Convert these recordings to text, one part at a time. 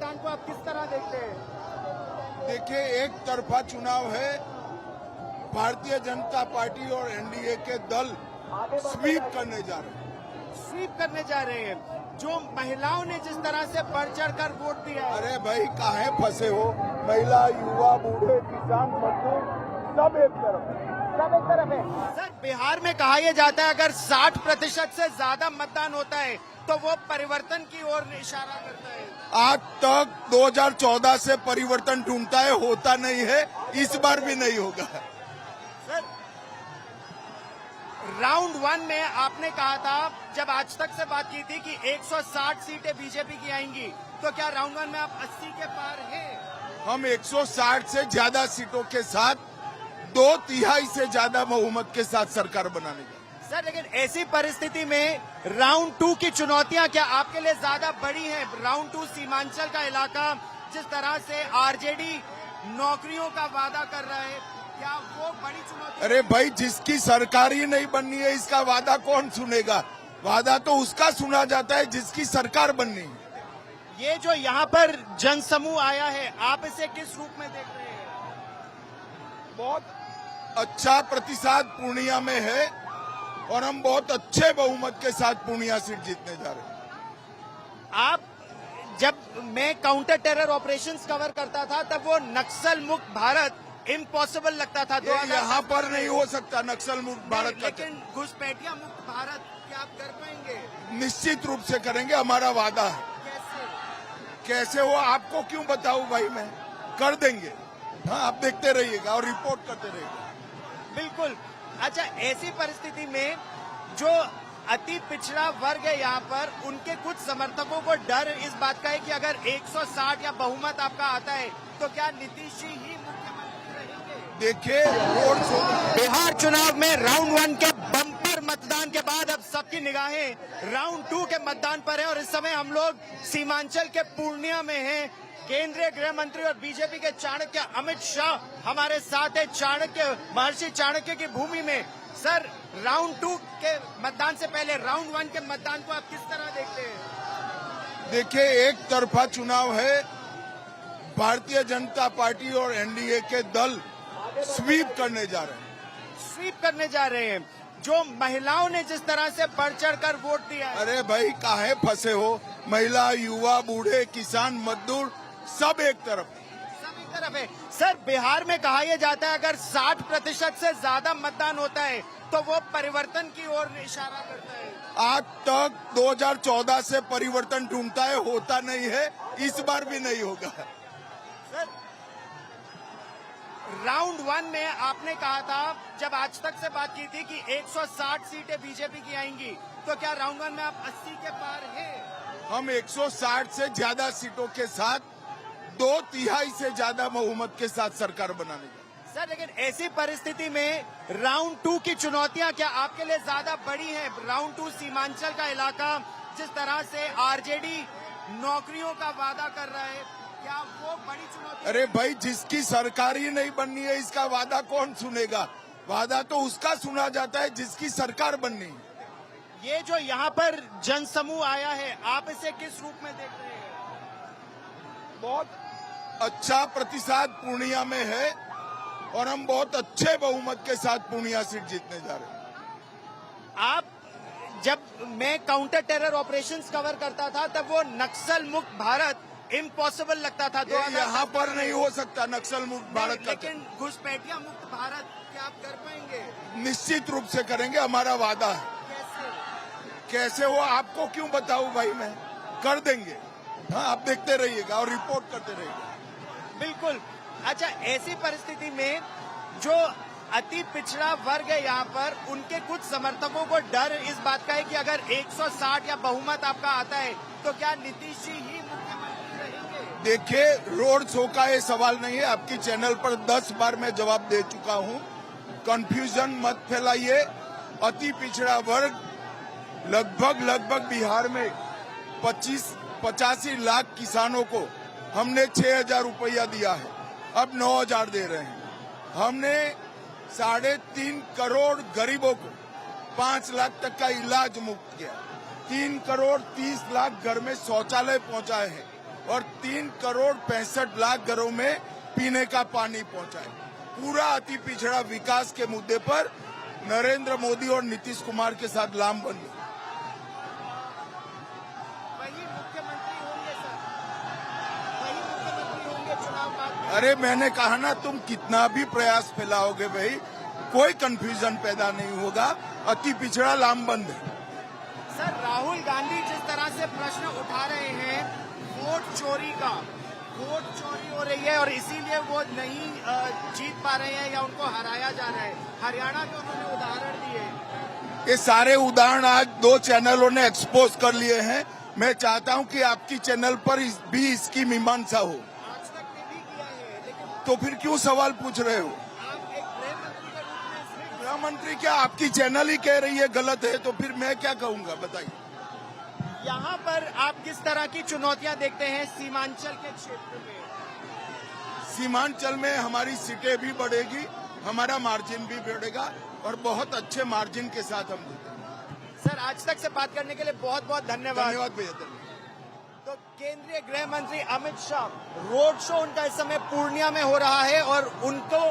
मतदान को आप किस तरह देखते हैं? देखिए, एक तरफा चुनाव है। भारतीय जनता पार्टी और एनडीए के दल स्वीप करने जा रहे हैं। स्वीप करने जा रहे हैं। जो महिलाओं ने जिस तरह से बढ़ चढ़ कर वोट दिया है। अरे भाई, काहे फंसे हो? महिला, युवा, बूढ़े, किसान, मजदूर सब एक तरफ है। सब एक तरफ है। सर, बिहार में कहा यह जाता है अगर 60% से ज्यादा मतदान होता है तो वो परिवर्तन की ओर इशारा करता है। आज तक 2014 से परिवर्तन ढूंढता है, होता नहीं है, इस बार भी नहीं होगा। सर, राउंड 1 में आपने कहा था, जब आज तक से बात की थी कि 160 सीटें बीजेपी की आएंगी, तो क्या राउंड 1 में आप 80 के पार हैं? हम 160 से ज्यादा सीटों के साथ 2/3 से ज्यादा बहुमत के साथ सरकार बनाने का। सर, लेकिन ऐसी परिस्थिति में राउंड 2 की चुनौतियां क्या आपके लिए ज्यादा बड़ी हैं? राउंड 2 सीमांचल का इलाका, जिस तरह से आरजेडी नौकरियों का वादा कर रहा है, क्या वो बड़ी चुनौती? अरे भाई, जिसकी सरकार ही नहीं बननी है, इसका वादा कौन सुनेगा? वादा तो उसका सुना जाता है जिसकी सरकार बननी है। ये जो यहाँ पर जनसमूह आया है, आप इसे किस रूप में देख रहे हैं? बहुत अच्छा प्रतिशत पूर्णिया में है और हम बहुत अच्छे बहुमत के साथ पूर्णिया सीट जीतने जा रहे हैं। आप, जब मैं काउंटर टेरर ऑपरेशंस कवर करता था, तब वो नक्सल मुक्त भारत इम्पॉसिबल लगता था। यहाँ पर नहीं हो सकता नक्सल मुक्त भारत का, लेकिन घुसपैठिया मुक्त भारत क्या आप कर पाएंगे? निश्चित रूप से करेंगे, हमारा वादा है। कैसे हो आपको क्यों बताऊं भाई, मैं कर देंगे। हाँ, आप देखते रहिएगा और रिपोर्ट करते रहिएगा। बिल्कुल। अच्छा, ऐसी परिस्थिति में जो अति पिछड़ा वर्ग है यहाँ पर, उनके कुछ समर्थकों को डर इस बात का है कि अगर 160 या बहुमत आपका आता है तो क्या नीतीश जी ही मुख्यमंत्री रहेंगे? देखिए, रोड शो बिहार चुनाव में राउंड 1 के बम्पर मतदान के बाद अब सबकी निगाहें राउंड 2 के मतदान पर है और इस समय हम लोग सीमांचल के पूर्णिया में हैं। केंद्रीय गृह मंत्री और बीजेपी के चाणक्य अमित शाह हमारे साथ है, चाणक्य, महर्षि चाणक्य की भूमि में। सर, राउंड 2 के मतदान से पहले राउंड 1 के मतदान को आप किस तरह देखते हैं? देखिए, एक तरफा चुनाव है। भारतीय जनता पार्टी और एनडीए के दल स्वीप करने जा रहे हैं। स्वीप करने जा रहे हैं। जो महिलाओं ने जिस तरह से बढ़ चढ़ कर वोट दिया है। अरे भाई, काहे फंसे हो? महिला, युवा, बूढ़े, किसान, मजदूर सब एक तरफ है। सब एक तरफ है। सर, बिहार में कहा यह जाता है अगर 60% से ज्यादा मतदान होता है तो वो परिवर्तन की ओर इशारा करता है। आज तक 2014 से परिवर्तन ढूंढता है, होता नहीं है, इस बार भी नहीं होगा। सर, राउंड 1 में आपने कहा था, जब आज तक से बात की थी कि 160 सीटें बीजेपी की आएंगी, तो क्या राउंड 1 में आप 80 के पार हैं? हम 160 से ज्यादा सीटों के साथ 2/3 से ज्यादा बहुमत के साथ सरकार बनाने का। सर, लेकिन ऐसी परिस्थिति में राउंड 2 की चुनौतियां क्या आपके लिए ज्यादा बड़ी हैं? राउंड 2 सीमांचल का इलाका, जिस तरह से आरजेडी नौकरियों का वादा कर रहा है, क्या वो बड़ी चुनौती? अरे भाई, जिसकी सरकार ही नहीं बननी है, इसका वादा कौन सुनेगा? वादा तो उसका सुना जाता है जिसकी सरकार बननी है। ये जो यहाँ पर जनसमूह आया है, आप इसे किस रूप में देख रहे हैं? बहुत अच्छा प्रतिशत पूर्णिया में है और हम बहुत अच्छे बहुमत के साथ पूर्णिया सीट जीतने जा रहे हैं। आप, जब मैं काउंटर टेरर ऑपरेशंस कवर करता था, तब वो नक्सल मुक्त भारत इम्पॉसिबल लगता था। यहाँ पर नहीं हो सकता नक्सल मुक्त भारत का, लेकिन घुसपैठिया मुक्त भारत क्या आप कर पाएंगे? निश्चित रूप से करेंगे, हमारा वादा है। कैसे हो आपको क्यों बताऊं भाई, मैं कर देंगे। हाँ, आप देखते रहिएगा और रिपोर्ट करते रहिएगा। बिल्कुल। अच्छा, ऐसी परिस्थिति में जो अति पिछड़ा वर्ग है यहाँ पर, उनके कुछ समर्थकों को डर इस बात का है कि अगर 160 या बहुमत आपका आता है तो क्या नीतीश जी ही मुख्यमंत्री रहेंगे? देखिए, रोड शो का ये सवाल नहीं है। आपकी चैनल पर 10 बार मैं जवाब दे चुका हूँ। कंफ्यूजन मत फैलाइए। अति पिछड़ा वर्ग लगभग बिहार में 85 लाख किसानों को हमने 6,000 रुपया दिया है, अब 9,000 दे रहे हैं। हमने 3.5 करोड़ गरीबों को 5 लाख तक का इलाज मुफ्त किया। 3 करोड़ 30 लाख घर में शौचालय पहुंचाए हैं। और 3,65,00,000 घरों में पीने का पानी पहुंचाए। पूरा अति पिछड़ा विकास के मुद्दे पर नरेंद्र मोदी और नीतीश कुमार के साथ लामबंद। वही मुख्यमंत्री होंगे सर, वही मुख्यमंत्री होंगे चुनाव बाद में। अरे मैंने कहा ना, तुम कितना भी प्रयास फैलाओगे भाई, कोई कंफ्यूजन पैदा नहीं होगा। अति पिछड़ा लामबंद है। सर, राहुल गांधी जिस तरह से प्रश्न उठा रहे हैं वोट चोरी का, वोट चोरी हो रही है और इसीलिए वो नहीं जीत पा रहे हैं या उनको हराया जा रहा है। हरियाणा के उन्होंने उदाहरण दिए। ये सारे उदाहरण आज 2 चैनलों ने एक्सपोज कर लिए हैं। मैं चाहता हूं कि आपकी चैनल पर भी इसकी मीमांसा हो। आज तक ने भी किया है, लेकिन तो फिर क्यों सवाल पूछ रहे हो? आप एक गृह मंत्री के रूप में इसमें गृह मंत्री क्या आपकी चैनल ही कह रही है गलत है, तो फिर मैं क्या कहूंगा बताइए। यहाँ पर आप किस तरह की चुनौतियां देखते हैं सीमांचल के क्षेत्र में? सीमांचल में हमारी सीटें भी बढ़ेगी, हमारा मार्जिन भी बढ़ेगा और बहुत अच्छे मार्जिन के साथ हम जीतेंगे। सर, आज तक से बात करने के लिए बहुत बहुत धन्यवाद। धन्यवाद भैया, धन्यवाद। तो केंद्रीय गृह मंत्री अमित शाह, रोड शो उनका इस समय पूर्णिया में हो रहा है और उनको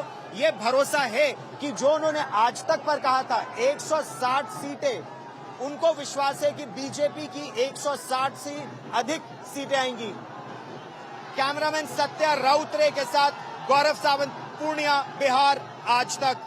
ये भरोसा है कि जो उन्होंने आज तक पर कहा था 160 सीटें, उनको विश्वास है कि बीजेपी की 160 से अधिक सीटें आएंगी। कैमरामैन सत्या राउतरे के साथ गौरव सावंत, पूर्णिया, बिहार, आज तक।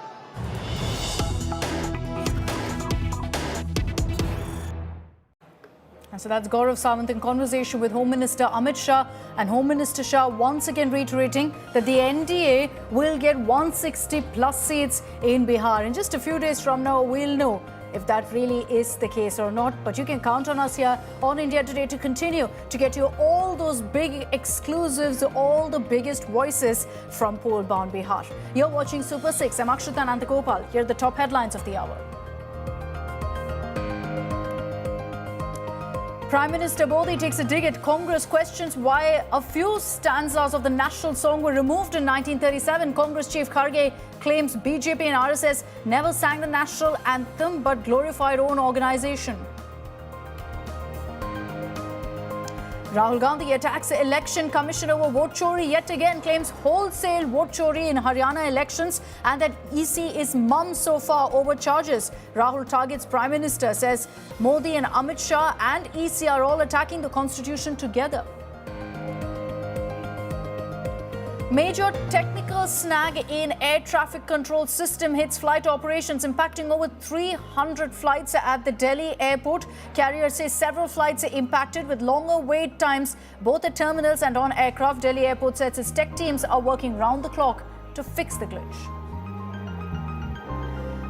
So that's Gaurav Sawant in conversation with Home Minister Amit Shah, and Home Minister Shah once again reiterating that the NDA will get 160 plus seats in Bihar. In just a few days from now, we'll know if that really is the case or not. But you can count on us here on India Today to continue to get you all those big exclusives, all the biggest voices from poll-bound Bihar. You're watching Super 6. I'm Akshrita Nandagopal. Here are the top headlines of the hour. Prime Minister Modi takes a dig at Congress, questions why a few stanzas of the national song were removed in 1937. Congress Chief Kharge claims BJP and RSS never sang the national anthem but glorified own organisation. Rahul Gandhi attacks the election commission over vote chori yet again, claims wholesale vote chori in Haryana elections and that EC is mum so far over charges. Rahul targets Prime Minister, says Modi and Amit Shah and EC are all attacking the constitution together. Major technical snag in air traffic control system hits flight operations, impacting over 300 flights at the Delhi airport. Carriers say several flights are impacted with longer wait times both at terminals and on aircraft. Delhi airport says its tech teams are working round the clock to fix the glitch.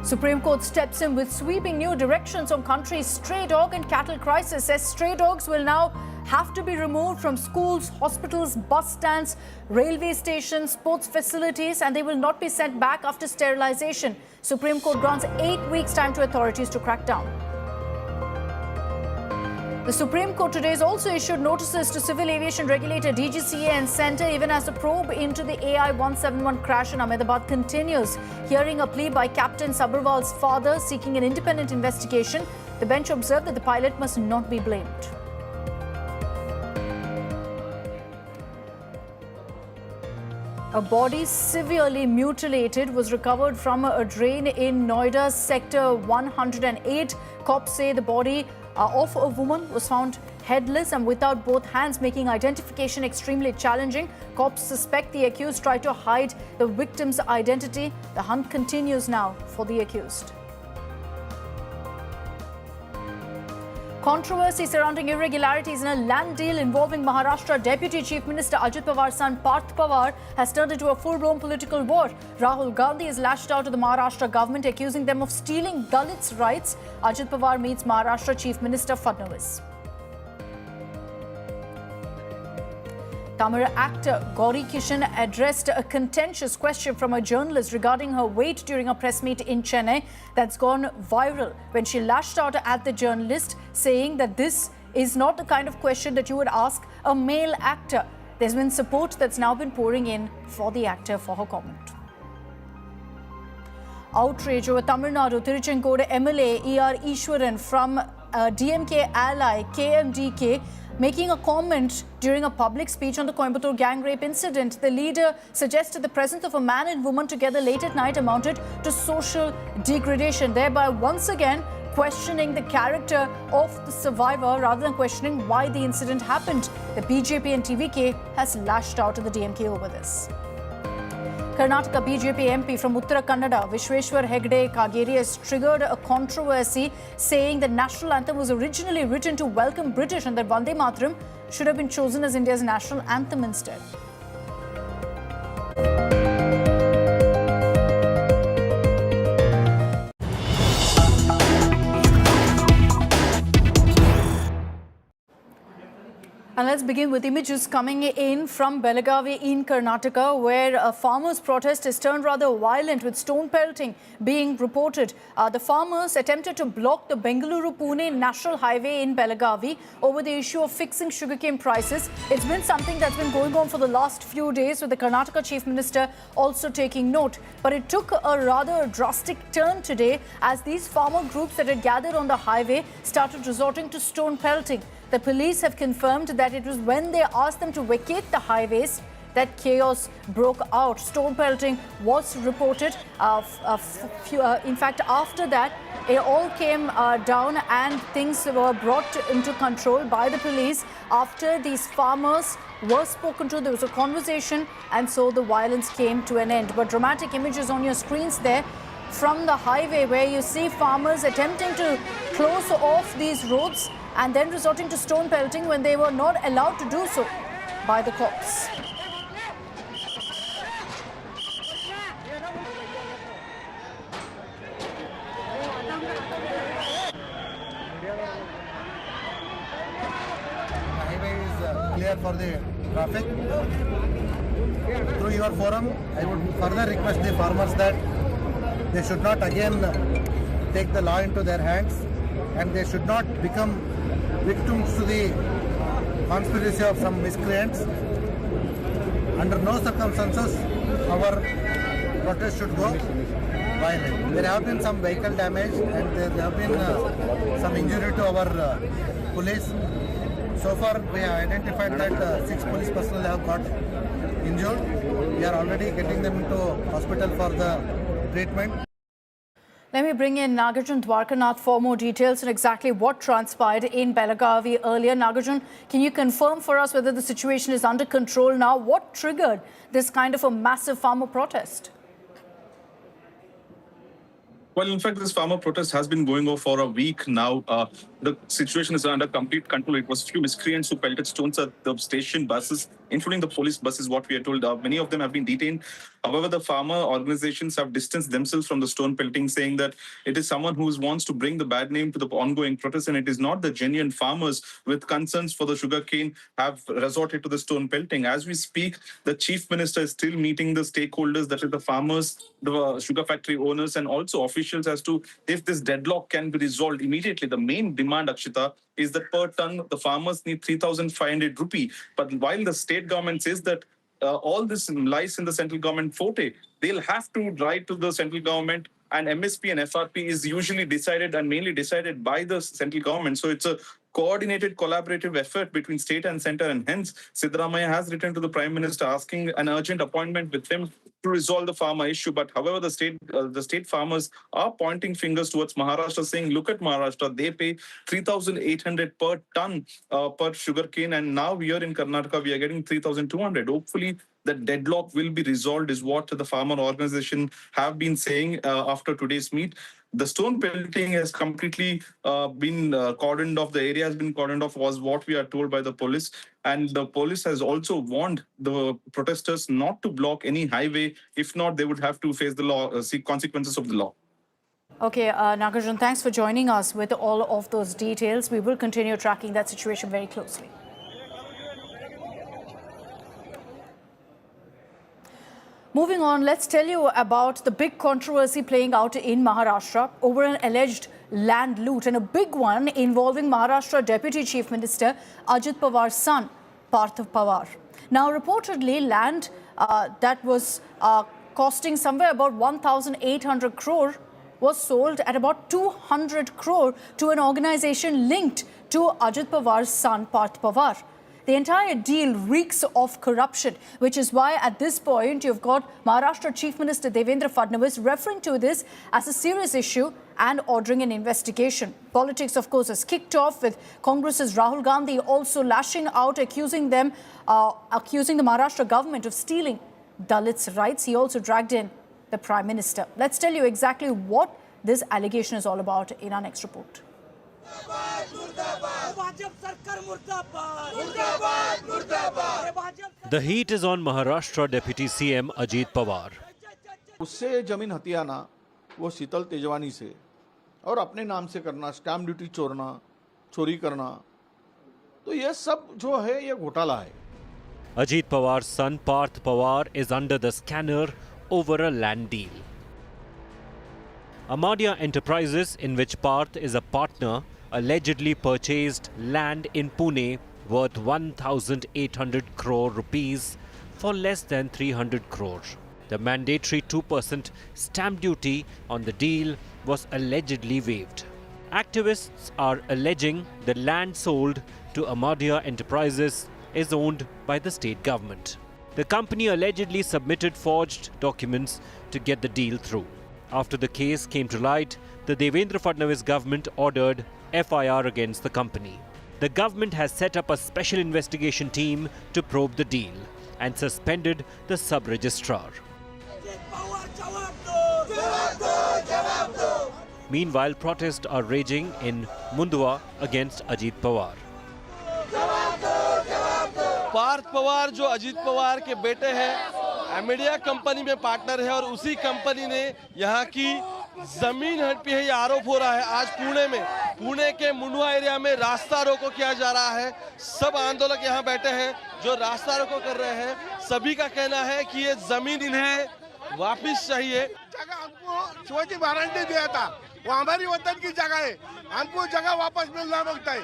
Supreme Court steps in with sweeping new directions on country's stray dog and cattle crisis, says stray dogs will now have to be removed from schools, hospitals, bus stands, railway stations, sports facilities, and they will not be sent back after sterilization. Supreme Court grants 8 weeks' time to authorities to crack down. The Supreme Court today has also issued notices to civil aviation regulator DGCA and Centre, even as the probe into the AI-171 crash in Ahmedabad continues. Hearing a plea by Captain Sabharwal's father seeking an independent investigation, the bench observed that the pilot must not be blamed. A body severely mutilated was recovered from a drain in Noida's Sector 108. Cops say the body of a woman was found headless and without both hands, making identification extremely challenging. Cops suspect the accused tried to hide the victim's identity. The hunt continues now for the accused. Controversy surrounding irregularities in a land deal involving Maharashtra Deputy Chief Minister Ajit Pawar's son Parth Pawar has turned into a full-blown political war. Rahul Gandhi has lashed out at the Maharashtra government, accusing them of stealing Dalits' rights. Ajit Pawar meets Maharashtra Chief Minister Fadnavis. Tamil actor Gauri Kishan addressed a contentious question from a journalist regarding her weight during a press meet in Chennai that's gone viral when she lashed out at the journalist, saying that this is not the kind of question that you would ask a male actor. There's been support that's now been pouring in for the actor for her comment. Outrage over Tamil Nadu Tiruchenkodu MLA E.R. Ishwaran from DMK ally KMDK Making a comment during a public speech on the Coimbatore gang rape incident, the leader suggested the presence of a man and woman together late at night amounted to social degradation, thereby once again questioning the character of the survivor rather than questioning why the incident happened. The BJP and TVK has lashed out at the DMK over this. Karnataka BJP MP from Uttara Kannada, Vishweshwar Hegde Kageri, has triggered a controversy, saying the national anthem was originally written to welcome British and that Vande Mataram should have been chosen as India's national anthem instead. And let's begin with images coming in from Belagavi in Karnataka, where a farmers' protest has turned rather violent with stone pelting being reported. The farmers attempted to block the Bengaluru-Pune National Highway in Belagavi over the issue of fixing sugarcane prices. It's been something that's been going on for the last few days, with the Karnataka Chief Minister also taking note. But it took a rather drastic turn today as these farmer groups that had gathered on the highway started resorting to stone pelting. The police have confirmed that it was when they asked them to vacate the highways that chaos broke out. Stone pelting was reported. In fact, after that, it all came down and things were brought into control by the police. After these farmers were spoken to, there was a conversation, and so the violence came to an end. But dramatic images on your screens there from the highway, where you see farmers attempting to close off these roads and then resorting to stone pelting when they were not allowed to do so by the cops. The highway is clear for the traffic. Through your forum, I would further request the farmers that they should not again take the law into their hands, and they should not become victims to the conspiracy of some miscreants. Under no circumstances our protest should go violent. There have been some vehicle damage and there have been some injury to our police. So far we have identified that 6 police personnel have got injured. We are already getting them into hospital for the treatment. Let me bring in Nagarjun Dwarkanath for more details on exactly what transpired in Belagavi earlier. Nagarjun, can you confirm for us whether the situation is under control now? What triggered this kind of a massive farmer protest? Well, in fact, this farmer protest has been going on for a week now. The situation is under complete control. It was few miscreants who pelted stones at the station buses, including the police buses, what we are told. Many of them have been detained. However, the farmer organizations have distanced themselves from the stone pelting, saying that it is someone who wants to bring the bad name to the ongoing protest, and it is not the genuine farmers with concerns for the sugarcane have resorted to the stone pelting. As we speak, the chief minister is still meeting the stakeholders, that is the farmers, the sugar factory owners, and also officials as to if this deadlock can be resolved immediately. The main demand, Akshita, is that per ton, the farmers need 3,500 rupee. But while the state government says that all this lies in the central government forte, they'll have to write to the central government, and MSP and FRP is usually decided and mainly decided by the central government. So it's a coordinated, collaborative effort between state and center, and hence Siddaramaiah has written to the Prime Minister asking an urgent appointment with him to resolve the farmer issue. But however, the state farmers are pointing fingers towards Maharashtra, saying, look at Maharashtra, they pay 3,800 per ton per sugarcane, and now here in Karnataka we are getting 3,200. Hopefully the deadlock will be resolved, is what the farmer organization have been saying after today's meet. The stone pelting has completely been cordoned off. The area has been cordoned off, was what we are told by the police. And the police has also warned the protesters not to block any highway. If not, they would have to face the law, see consequences of the law. Okay, Nagarjun, thanks for joining us with all of those details. We will continue tracking that situation very closely. Moving on, let's tell you about the big controversy playing out in Maharashtra over an alleged land loot, and a big one involving Maharashtra Deputy Chief Minister Ajit Pawar's son, Parth Pawar. Now, reportedly, land that was costing somewhere about 1,800 crore was sold at about 200 crore to an organization linked to Ajit Pawar's son Parth Pawar. The entire deal reeks of corruption, which is why at this point you've got Maharashtra Chief Minister Devendra Fadnavis referring to this as a serious issue and ordering an investigation. Politics, of course, has kicked off with Congress's Rahul Gandhi also lashing out, accusing the Maharashtra government of stealing Dalits' rights. He also dragged in the Prime Minister. Let's tell you exactly what this allegation is all about in our next report. The heat is on Maharashtra Deputy CM Ajit Pawar. उससे जमीन हथियाना वो शीतल तेजवानी से और अपने नाम से करना, stamp duty चोरी करना, तो ये सब जो है ये घोटाला है. Ajit Pawar's son Parth Pawar is under the scanner over a land deal. Amadia Enterprises, in which Parth is a partner, allegedly purchased land in Pune worth 1,800 crore rupees for less than 300 crore. The mandatory 2% stamp duty on the deal was allegedly waived. Activists are alleging the land sold to Amadia Enterprises is owned by the state government. The company allegedly submitted forged documents to get the deal through. After the case came to light, the Devendra Fadnavis government ordered FIR against the company. The government has set up a special investigation team to probe the deal and suspended the sub-registrar. Meanwhile, protests are raging in Mundwa against Ajit Pawar. Partha Pawar जो अजीत पवार के बेटे हैं, एमिडिया company में partner है और उसी company ने यहाँ की जमीन हड़पी है, ये आरोप हो रहा है. आज पुणे के मुंडवा एरिया में रास्ता रोको किया जा रहा है. सब आंदोलक यहाँ बैठे हैं जो रास्ता रोको कर रहे हैं. सभी का कहना है कि ये जमीन इन्हें वापस चाहिए. जगह हमको शिवाजी महाराज ने दिया था, वो हमारी वतन की जगह है, हमको जगह वापस मिलना मांगता है.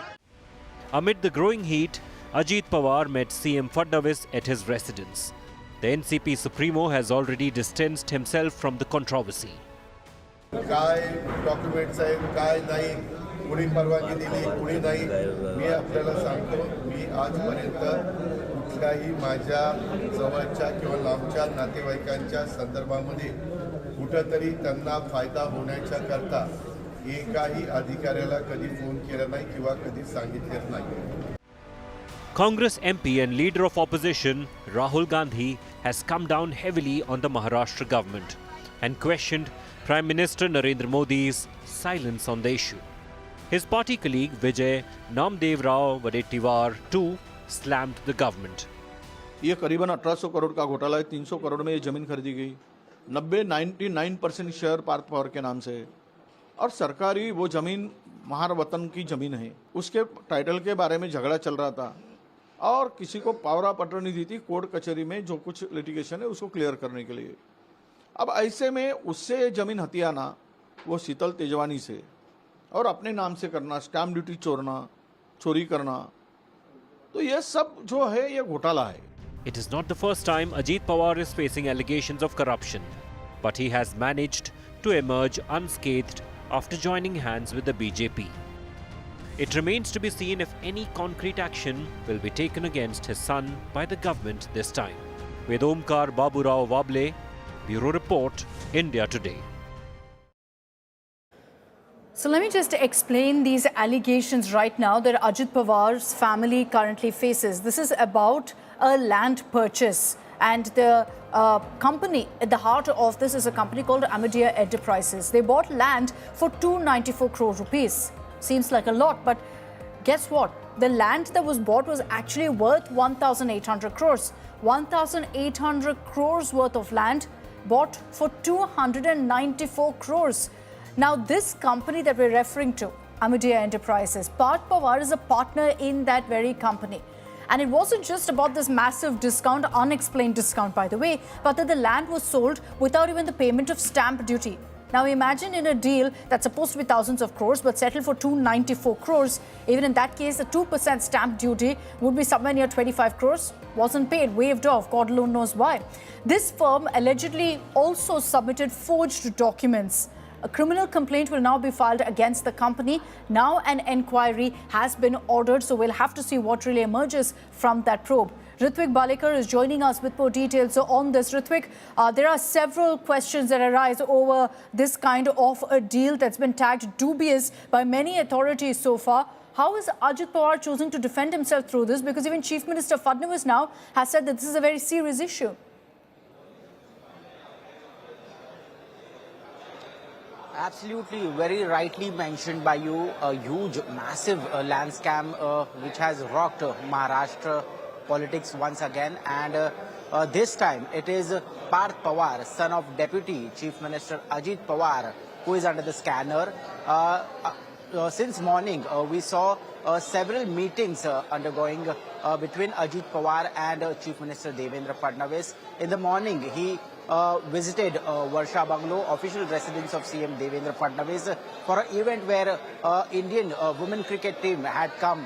Amid the growing heat, Ajit Pawar met CM Fadnavis at his residence. The NCP Supremo has already distanced himself from the controversy. काय डॉक्युमेंट्स आहेत, काय नाही, कुणी परवानगी दिली, कुणी नाही, मी आपल्याला सांगतो, मी आजपर्यंत कुठल्याही माझ्या जवळच्या किंवा लांबच्या नातेवाईकांच्या संदर्भामध्ये कुठंतरी त्यांना फायदा होण्याच्या करता एकाही अधिकाऱ्याला कधी फोन केला नाही किंवा कधी सांगितलेच नाही. Congress MP and leader of opposition Rahul Gandhi has come down heavily on the Maharashtra government and questioned Prime Minister Narendra Modi's silence on the issue. His party colleague Vijay Namdev Rao Vadettiwar too slammed the government. ये करीबन 1800 करोड़ का घोटाला है. 300 करोड़ में ये जमीन खरीदी गई. 99% शेयर पार्थ पवार के नाम से है और सरकारी वो जमीन महावतन की जमीन है. उसके टाइटल के बारे में झगड़ा चल रहा था और किसी को पावर ऑफ अटॉर्नी दी थी कोर्ट कचहरी में, जो कुछ लिटिगेशन है उसको क्लियर करने के लिए. अब ऐसे में उससे जमीन हथियाना वो शीतल तेजवानी से और अपने नाम से करना, स्टैम्प ड्यूटी चोरी करना, तो ये सब जो है ये घोटाला है. It is not the first time Ajit Pawar is facing allegations of corruption, but he has managed to emerge unscathed after joining hands with the BJP. It remains to be seen if any concrete action will be taken against his son by the government this time. With Omkar Baburao Wable, Bureau Report, India Today. So let me just explain these allegations right now that Ajit Pawar's family currently faces. This is about a land purchase, and the company at the heart of this is a company called Amadia Enterprises. They bought land for 294 crore rupees. Seems like a lot, but guess what? The land that was bought was actually worth 1,800 crores. 1,800 crores worth of land bought for 294 crores. Now, this company that we're referring to, Amadia Enterprises, Parth Pawar is a partner in that very company. And it wasn't just about this massive discount, unexplained discount, by the way, but that the land was sold without even the payment of stamp duty. Now, imagine in a deal that's supposed to be thousands of crores, but settled for 294 crores. Even in that case, the 2% stamp duty would be somewhere near 25 crores. Wasn't paid, waived off, God alone knows why. This firm allegedly also submitted forged documents A criminal complaint will now be filed against the company. Now an inquiry has been ordered, so we'll have to see what really emerges from that probe. Ritvik Balekar is joining us with more details on this. Ritvik, there are several questions that arise over this kind of a deal that's been tagged dubious by many authorities so far. How is Ajit Pawar choosing to defend himself through this? Because even Chief Minister Fadnavis now has said that this is a very serious issue. Absolutely, very rightly mentioned by you, a huge, massive land scam which has rocked Maharashtra politics once again, and this time it is Parth Pawar, son of Deputy Chief Minister Ajit Pawar, who is under the scanner. Since morning, we saw several meetings undergoing between Ajit Pawar and Chief Minister Devendra Fadnavis. In the morning, he visited Varsha Bungalow, official residence of CM Devendra Fadnavis, for an event where Indian women cricket team had come,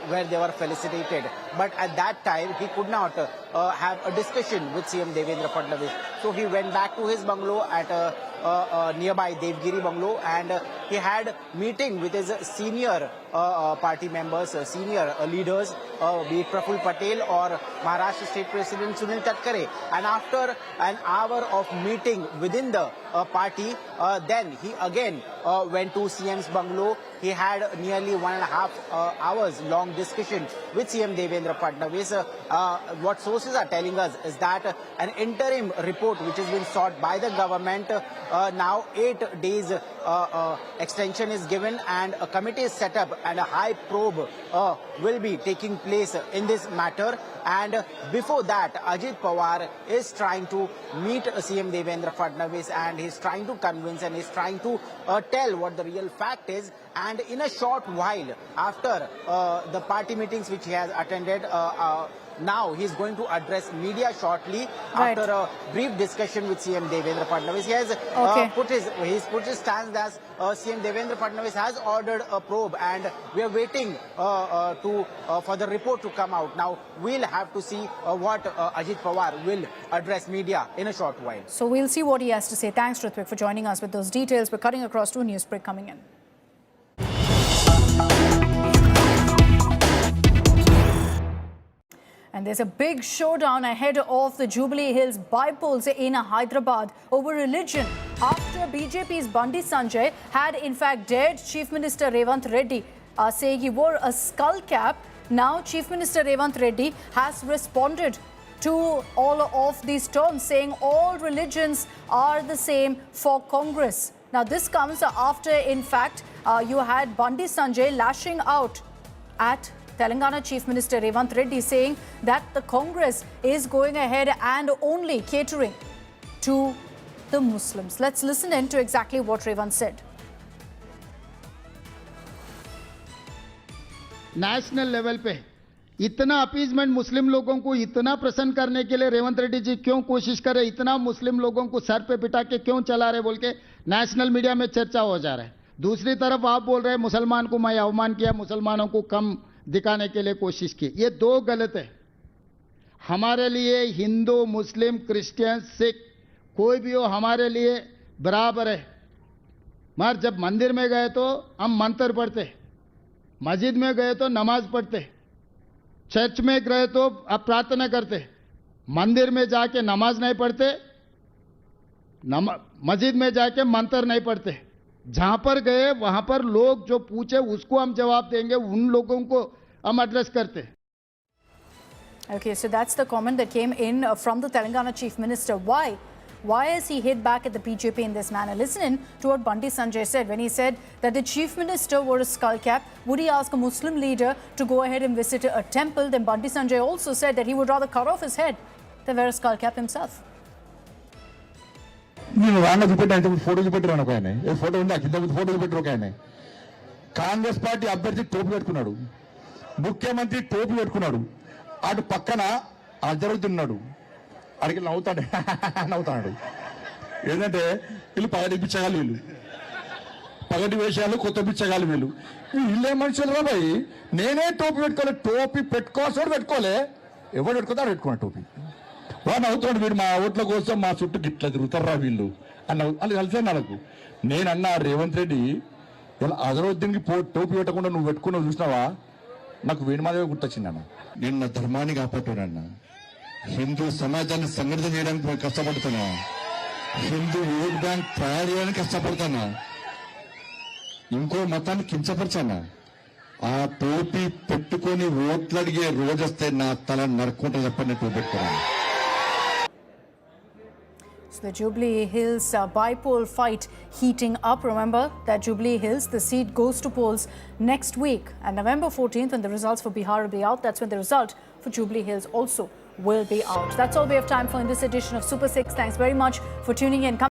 where they were felicitated. But at that time, he could not have a discussion with CM Devendra Fadnavis. So he went back to his bungalow at nearby Devgiri Bungalow, and he had meeting with his senior party members, senior leaders, be it Praful Patel or Maharashtra State President Sunil Tatkare. And after an hour of meeting within the party, then he again went to CM's bungalow. He had nearly 1.5 hours long discussion with CM Devendra Fadnavis. What sources are telling us is that an interim report which has been sought by the government, now 8 days extension is given, and a committee is set up and a high probe will be taking place in this matter. And before that, Ajit Pawar is trying to meet CM Devendra Fadnavis, and he's trying to convince and he's trying to tell what the real fact is. And in a short while, after the party meetings which he has attended, now he's going to address media shortly. Right. After a brief discussion with CM Devendra Fadnavis. He has put his stance that CM Devendra Fadnavis has ordered a probe, and we are waiting for the report to come out. Now we'll have to see what Ajit Pawar will address media in a short while. So we'll see what he has to say. Thanks, Ritvik, for joining us with those details. We're cutting across to a news break coming in. And there's a big showdown ahead of the Jubilee Hills by-polls in Hyderabad over religion, after BJP's Bandi Sanjay had in fact dared Chief Minister Revant Reddy, saying he wore a skull cap. Now Chief Minister Revant Reddy has responded to all of these taunts, saying all religions are the same for Congress. Now this comes after in fact you had Bandi Sanjay lashing out at Telangana Chief Minister Revant Reddy, saying that the Congress is going ahead and only catering to the Muslims. Let's listen in to exactly what Revant said. National level पे इतना appeasement मुस्लिम लोगों को इतना प्रसन्न करने के लिए रेवंत रेड्डी जी क्यों कोशिश कर रहे, इतना मुस्लिम लोगों को सर पे बिठा के क्यों चला रहे बोल के नेशनल मीडिया में चर्चा हो जा रहा है. दूसरी तरफ आप बोल रहे हैं मुसलमान को मैं अवमान किया, मुसलमानों को कम दिखाने के लिए कोशिश की. ये दो गलत है. हमारे लिए हिंदू, मुस्लिम, क्रिश्चियन, सिख कोई भी हो हमारे लिए बराबर है. मगर जब मंदिर में गए तो हम मंत्र पढ़ते, मस्जिद में गए तो नमाज पढ़ते, चर्च में गए तो अब प्रार्थना करते. मंदिर में जाके नमाज नहीं पढ़ते, मस्जिद में जाके मंत्र नहीं पढ़ते. जहां पर गए वहां पर लोग जो पूछे उसको हम जवाब देंगे, उन लोगों को हम एड्रेस करते. Okay, so that's the comment that came in from the Telangana Chief Minister. Why has he hit back at the BJP in this manner? Listen in to what Bandi Sanjay said when he said that the Chief Minister wore a skull cap. Would he ask a Muslim leader to go ahead and visit a temple? Then Bandi Sanjay also said that he would rather cut off his head than wear a skull cap himself. నేను రాంగా చూపెట్టాను, photo చూపెట్టాను. ఒక ఆయన ఏ photo ఉంది, కింద photo చూపెట్టారు. ఒక ఆయన Congress party అభ్యర్థి టోపీ పెట్టుకున్నాడు, ముఖ్యమంత్రి టోపీ పెట్టుకున్నాడు, అటు పక్కన అజరుతున్నాడు. అడిగి నవ్వుతాడు. ఏంటంటే వీళ్ళు పగటి పిచ్చగాలి, వీళ్ళు పగటి వేషాలు కొత్త పిచ్చగాలి, వీళ్ళే మనుషులు రా భయ్. నేనే టోపీ పెట్టుకోలే, టోపీ పెట్టుకోవాల్సిన పెట్టుకోలే, ఎవరు పెట్టుకుంటారు పెట్టుకున్నా టోపీ. వాడు నవ్వుతున్నాడు, వీడు మా ఓట్ల కోసం మా చుట్టూ గిట్లా తిరుగుతారా వీళ్ళు అన్న వాళ్ళు కలిసే నాకు నేనన్నా రేవంత్ రెడ్డి ఇలా అగరవద్దీనికి టోపీ పెట్టకుండా నువ్వు పెట్టుకున్నావు చూసినావా నాకు వేణుమాధవే గుర్తొచ్చింది అన్న. నేను నా ధర్మాన్ని కాపాడుతున్నా, హిందూ సమాజాన్ని సంఘటితం చేయడానికి కష్టపడుతున్నా, హిందూ ఓట్ బ్యాంక్ తయారు చేయడానికి కష్టపడుతున్నా, ఇంకో మతాన్ని కించపరిచానా. ఆ టోపీ పెట్టుకొని ఓట్లు అడిగే రోజు వస్తే నా తల నరుక్కుంటా చెప్పండి టోపీ పెట్టుకున్నాను. So the Jubilee Hills by-poll fight heating up. Remember that Jubilee Hills, the seat goes to polls next week. And November 14th, when the results for Bihar will be out, that's when the result for Jubilee Hills also will be out. That's all we have time for in this edition of Super 6. Thanks very much for tuning in.